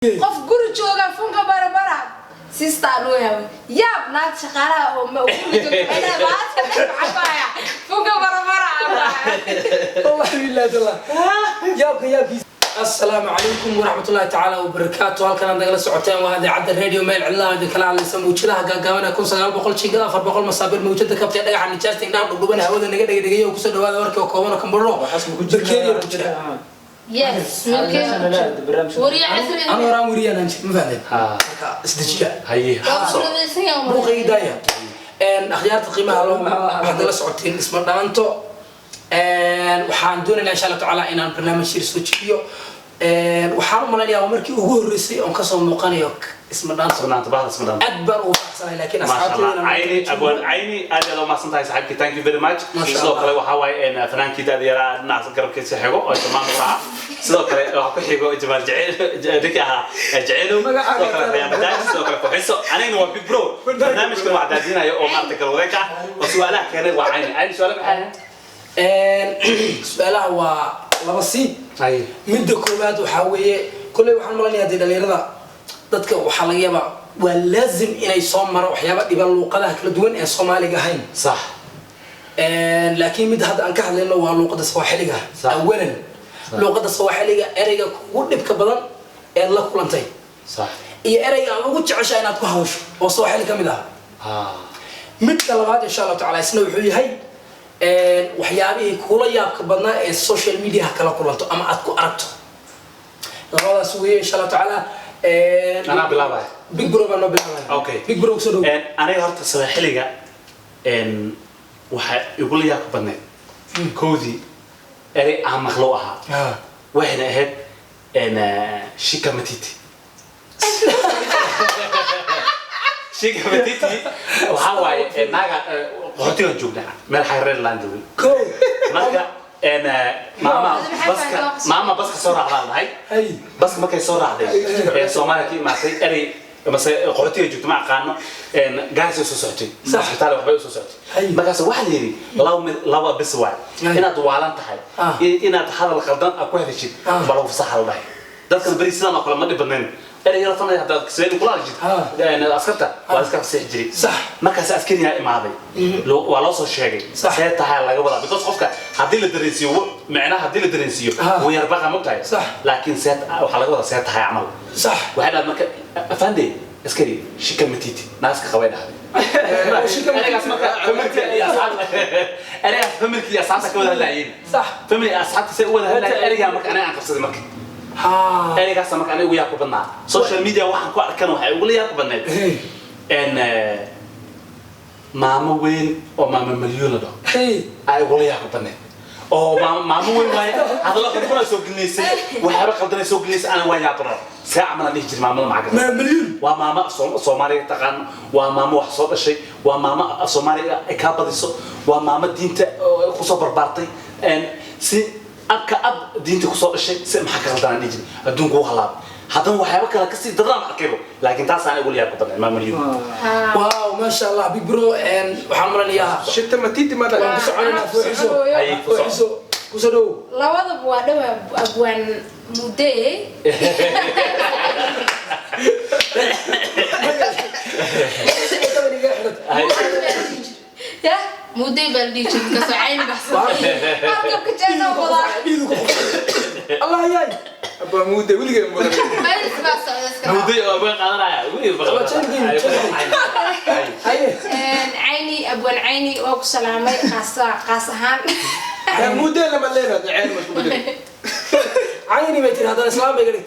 qof guri jooga funka barabara sister loo yahay yaab naag shaqaalaha oo ma ugu joogtaa baadka xabaya funka barabara wallahi billahi yaab السلام عليكم ورحمة الله تعالى وبركاته. هالكلام ده جلس ساعتين وهذا عد الراديو ميل علا هذا كلام اللي سموه كلها جانا كون سجال بقول شيء كذا بقول مصابر موجودة كابتن ده عن الجاستين نعم نقولنا هذا نجد دقيقة وكسر هذا ورك وكمان كم مرة بكير يس ممكن وريا عسري أنا رام وريا أنا ما فهمت استشجاع هي مو قيداية إن أخيار تقيمة هذا جلس ساعتين اسمه دانتو waxaan doonaynaa insha Allah taala inaan barnaamij shir soo jiyo waxaan u maleynayaa markii ugu horeysay oo ka soo muuqanayo isma daan akbar oo baxsan laakiin asxaabteena عيني أنا ما سنتهي صاحبك thank you very much sidoo kale waxa waay in fanaankiida yara naas garabkiisa xigo oo tamaan raac sidoo kale waxa ku xigo Jamal Jaceyl dikaha Jaceylo sidoo kale bayamadan sidoo kale kuxiso anina waa big bro barnaamijka wacdaadinayo oo maarta galwadayka oo su'aalaha keenay waa عيني su'aalaha maxay سؤالها ولبسيط مدة كوبات وحاوية كل واحد ملاني هذه دليلة ضدك وحلاقيها ولازم إن يصوم مرة وحيابا يبان لوقتها كل دون إن صومالي جاهين صح لكن مد هذا أنك هذا لو لوقت الصواحلي جاه أولا لوقت الصواحلي جاه أريجا كل بكبرن الله كل انتي صح إيه أريجا ما قلت عشان أتكهوش والصواحلي كمدها مد كلامات إن شاء الله تعالى سنو حي هاي waxyaabihii kula yaabka badnaa ee social media kala kulanto ama aad ku aragto labadaas weeye insha Allah taala ana bilaabay big bro baan bilaabay okay big bro soo dhow aniga horta sabaxiliga waxa igu la yaabka badnaa koodi eri aan maqlo aha waxayna ahayd shika matiti شيء كبتيتي وحواي ناقة قهتيون جوجنا مال حيرين لاندوي كو مركا أنا ماما بس كسر على هاي بس ما كسر على سومالي كي ما سي أري مثلا قهتيون جوجنا مع قانون إن جالس يسوسعتي صح تعال وحبي يسوسعتي ما كسر واحد يري لو بس واحد هنا دوالان تحي هنا تحال الخردان أكو هذا الشيء بلو في صحة الله ده كان بري سلام أقول ما نبنين أنا يلا طلع هذا كسبين كل واحد أنا أسكتها وأسكت سجري صح ما كان أسكتني يا إمامي لو ولا صار شيء صح سيد حال لا قبل بس خفك هدي الدريسيو معناه هدي الدريسيو ويربحها مبتعد صح لكن سيد وحلا قبل سيد حال عمل صح وهذا ما أفندي أسكري شيء متيتي ناس كخوين هذا أنا أسمعك فهمت يا أصحاب أنا فهمت يا أصحابك ولا العين صح فهمت يا أصحابك سووا هذا أنا يا مك أنا أقصد مك أنا قاعد سمعك أنا وياك وبنا سوشيال ميديا واحد كوا كانوا حيقول ياك وبنا إن ماما وين أو ماما مليون ده أقول ياك وبنا أو ماما وين واي هذا لو كنا سوق الناس وحرق قدرنا سوق الناس أنا ويا برا ساعة من نيجي ماما معك مليون وماما صومالي تقان وماما وحصل الشيء وماما صومالي إكابة الصو وماما دينته خصوصا بربارتي إن سي أبكى أب دينتي خصوصا الشيء سمح كردان نيجي الدون جوه خلاص هذا هو حيوان كلا كسي درام أكيبه لكن تاس أنا أقول يا كتر ما مليون واو ما شاء الله بيج برو إن وحمرني يا شتى ما تيجي ما تقول بس علينا فوحسو أي فوحسو كوسدو لا وضع بوادم أبوان مودي يا مودي بلدي شو كسر عيني بحصل أركب كتير والله الله ياي أبغى مودي ولي كم مرة بس مودي أبغى أنا يا ولي بقى عيني أبوان عيني وأبو سلامي قاسهان مودي لما لينا عين مش مودي عيني بيتي هذا الإسلام بيقولك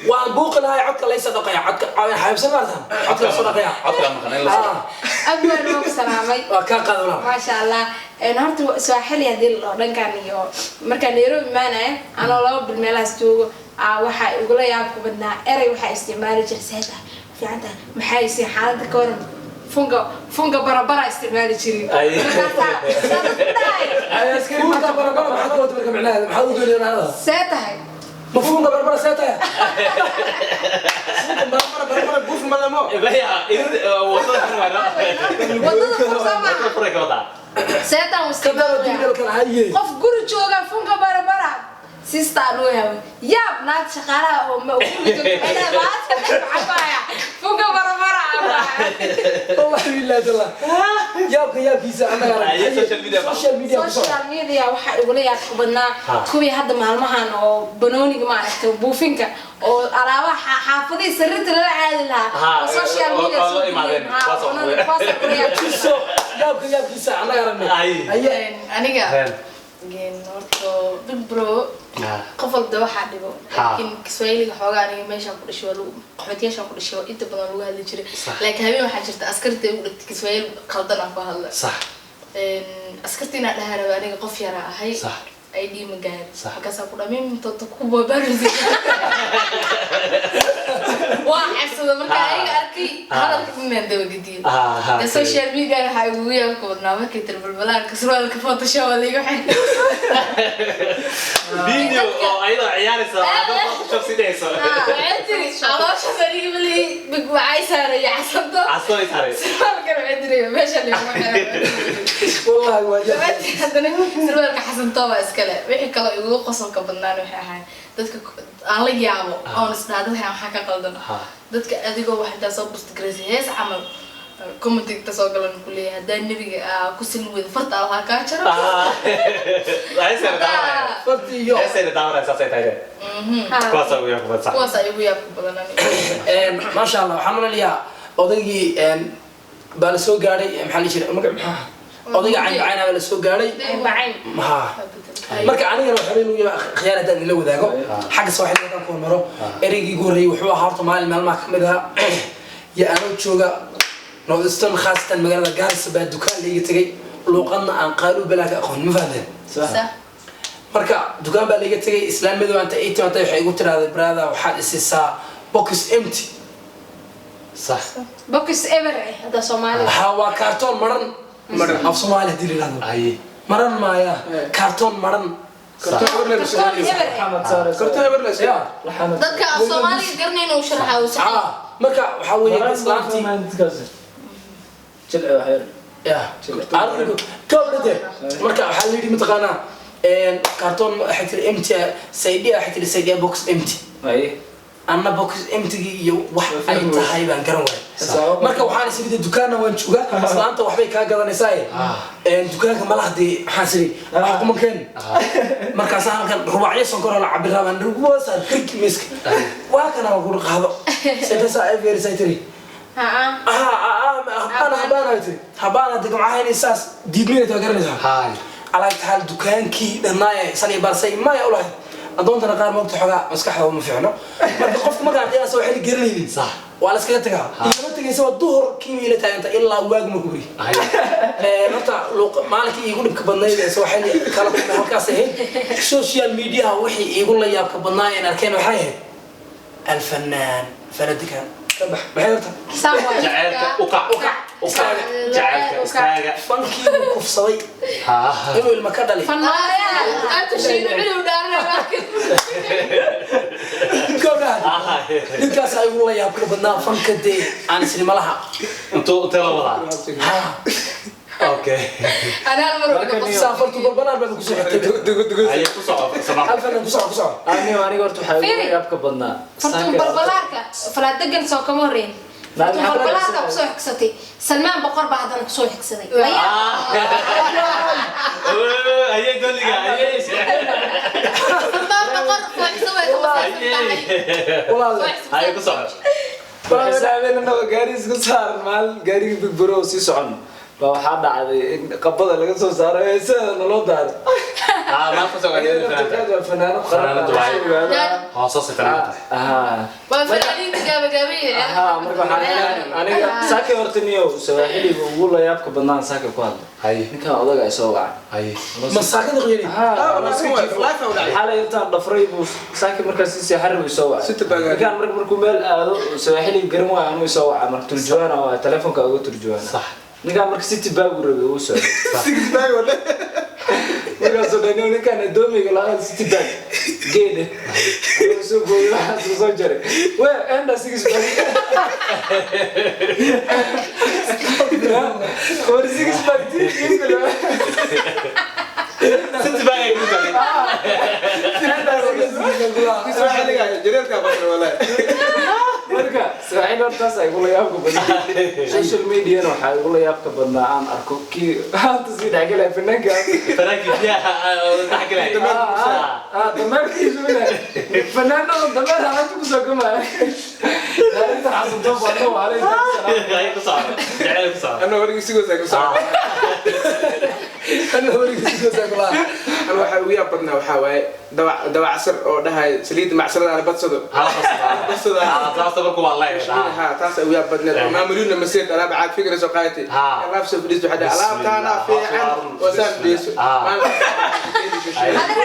والبوق لها عدك ليس دقيقة عدك حبيب سمعتها عدك صدقية عدك ما خلينا أبوان وأبو سلامي وكان قادولا ما شاء الله نهارت سواحلي هذه اللون كان يو مركان يروح معنا أنا لو بالملاس جو وحى يقول يا أبو بدنا أري وحى استعمال جلساتها في عندها محايسي حالة كورن فونجا برا استعمال جري أي فونجا برا ما حد قلت لك معناها ما حد يقول لي هذا ساتها مفهوم برا ساتها برا بوف ما لمو بيا وصل ساتها مستقبل قف قري جوجا فونجا برا sister loo hayo yaab naag shaqaalaha oo ma ugu joogto ana baadka cabaya fuga marmara wallahi billahi tala yaabkiisa anaga social media waxa ugu leeyahay kubadnaa kuwii hadda maalmahan oo banooniga ma aragtay buufinka oo alaabaha xaafadii sirrinta la caadi lahaa social media soo imaadeen yaabkiisa anaga aniga horta big bro qof walba waxa dhibo laakiin Kiswahiliga xoogaa aniga meesha ku dhashay qaxootiyaasha ku dhashay inta badan lagu hadli jiray laakiin habeen waxa jirta askarta ugu dhigtay Kiswahili qaldan aan ku hadla صح askartina dhaharay aniga qof yara ahay صح ay dhiima gaar markaas ku dhameyn inta ku boobarisay waa xasada marka ay arkay hadalka inaan daba gadiyo social media waxa ugu yaab ku wadnaa markii tilbalbalaarka surwaalka photoshop liiga waxay فيديو او ايضا عيال هذا شوف سيديسو عندي علاش فريق اللي بقعي ساره يا حسنته عصوي ساري كانوا عندي ماشي اللي والله واجد هذا سروالك حسنته waa iskale wixii kale ugu qosolka badnaan waxay ahayn dadka aan la yaabo oo isdhaadada waxa ka qaldan dadka adigoo wax inta soo burst gareysay hees amal commenting ta soo galan kulay hadaa nabiga ku silmid farta waxa ka jiro ay sare daaway fartiyo ay sare daaway saasay tahay kuwaas ugu yaab badan kuwaas ugu yaab badan ma sha Allah waxaan leeyahay odaygii baa la soo gaaray maxaa la jiray magac maxaa odayga cayna baa la soo gaaray ma marka aniga waxa weyn uu khiyaanada la wadaago xagga soo xilligan ku maro erigii goorey wuxuu ahaa horta maalmaha kamid ah ya aanu jooga noodistan khaasatan magaalada Gaarisa baa dukaan liiga tagay luuqadna aan qaalu balaaka aqoon ma fahdeen صح marka dukaan baa liiga tagay islaamadu anta ay timaatay waxay igu tiraahday brother waxaad isisaa box empty صح box ever hada Soomaali ha waa karton maran af Soomaali hadii la yiraahdo ay maran maaya karton maran karton ever la dadka Soomaaliga garnayna u sharaxaa sax marka waxa weeye islaamtii جلع وحير يا عارفه كبرته marka waxa la yiri mataqaana karton xatir empty saydiya xatir saydiya box empty اي anna box empty iyo wax ay tahay baan garan waay marka waxaan isii dukaana waan jooga islaanta waxbay ka gadanaysaa dukaanka malahdii xasri kuma keen markaas halkan rubaacyo sonkor la cabiraan rubaasa kirki misk waa kana ugu qaado sidasa ay versatiri أنا هبانا تقوم عايني ساس ديدمين تقرنيها هاي على حال دكانكي دناي سني بارسي ما يقول واحد أظن أنا قارن وقت حاجة مسكحة وما فيعنه ما قفت ما قاعد أنا سوي حلي قرنيني صح وعلى سكتها إذا تجي سوى الظهر كيمي لتا أنت إلا واج مكبري نتا لو مالك يقول لك بناي سوي حلي كلام ما كاسه السوشيال ميديا وحي يقول لي يا بناي أنا كانوا حيه الفنان فندك بحيرته جعلك وقع جعلك استاجا فانكي وكفصلي إنه المكان اللي فنايا أنت شيء علو دارنا لكن كذا نكاس أقول يا أبو بنا فانك دي أنا سلم لها أنتو تلوها اوكي أنا المرة سافرت بالبنان بدك تسوي هي تصعب سمع الفنان تسوي أنا قلت حاول يبقى بدنا فرتم بالبلاركا فلا دقن سو كمورين فرتم بالبلاركا كسو حكستي سلمان بقر بعد أنا كسو حكستي هي قول لي هي سلمان بقر فوحسوي والله هي تصعب حسابين إنه قاري صار مال قاري ببرو سي سعن waxaa dhacday in qabada laga soo saaro heesada loo daaro ما فسوا عليه fanaanad فنانة دعاء خاصة فنانة وفنانين جابي marka waxaan aniga saaka hortaniyo Soomaaliga ugu la yaabka badnaan saaka ku hadla هاي ninka odaga ay soo wacay هاي مساكن غيري xalay intaan dhafray buu saaki markaas si xarib soo wacay ninkan markuu meel aado Soomaaliga garan waa inuu soo wacay marka turjuwaana waa telefoonka ugu turjuwaana صح ninka marka city bag uu rabay uu soo six bag wala ninka soo dhaynay ninka doomiga la city bag geede soo gooyo waxa soo jaray way enda six bag or six bag ست بقى يقول لي Kuleelka bas wala. marka saaxiib hortaas ay ugu layaabka badan social media waxa ugu layaabka badnaa aan arko kii hadda si dhagalay fanaanka fiyaha dhagalay damarkiisu ila fanaanada damar halka ku soo gamaa inta xasuusto badan waa ay ku soo jacayl ku soo Ana warigi sigo sa ku soo. Ana warigi sigo sa kula. Ana waxa ugu yaab badnaa waxa waaye dawac casar oo dhahay saliid macsarada aan badsado. Badsada. taasoo والله ها تاس ويا بدنا ما مليون مسير أنا بعد فكرة سقايتي ألعاب سفليس وحدة ألعاب كان في عن وسام ليس هذا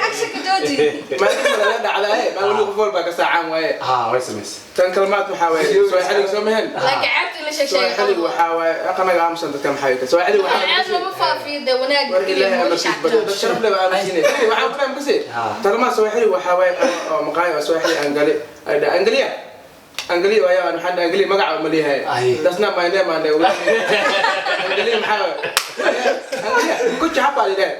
عكسك جوجي ما أدري على إيه ما أقول لك فول بقى ساعة وإيه ويسمس كان كلمات محاوية سوي حلو سمهن لك عبت اللي شيء سوي حلو وحاوي أقام قام سنت كم حاجة سوي حلو عبت ما فافي ده وناك ورجله ما فيش بدل الشرب له بقى مسكين وعم كلام بسيط ترى ما سوي حلو وحاوي مقاية سوي حلو أنجليا أنجلي ويا أنا حد أنجلي ما قاعد مليها دسنا ما ينام ما نقول أنجلي محاول كنت حاب على ده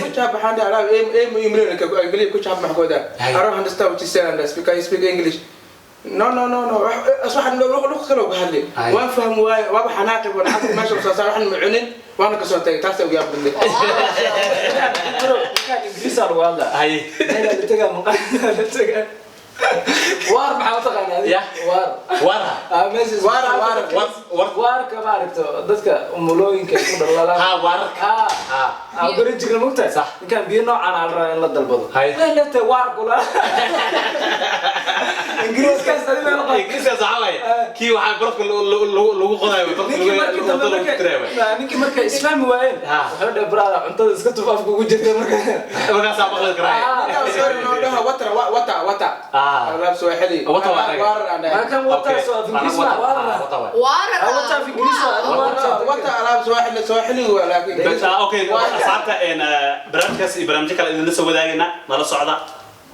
كنت حاب حد أعرف إيه يملون أنجلي كنت حاب محكودا أروح understand what you say and speak English no أصبح لو كانوا بهالي وأفهم وأبغى حناقب ونحكي ماشي بس صار إحنا معونين وأنا كسرت تاسع ويا بندق كان إنجليزي والله هاي لا تجا مقال وار maxaa taqaanaa ya wara meesha war ka baarto dadka umulooyinka ku dhalala war gori jirna mugtahay sax inkaan biyo noocan aan rabaa in la dalbado leelta war kula ingiriiska sadina la qay ingiriiska saxaway kii waxa barafka lagu qodayo ninki marka islaami waayeen waxa dheer brada cuntada iska tufaafka ugu jirta markaas aan maqal karaa wata ألعاب سواحلي وطا ما كان وطا سوا في إنجليزي وطا في إنجليزي وطا ألعاب سواحلي ولكن بس أوكي أصعبت إن برامجك إذا لسه بداينا نلا صعدة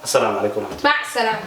السلام عليكم مع السلامة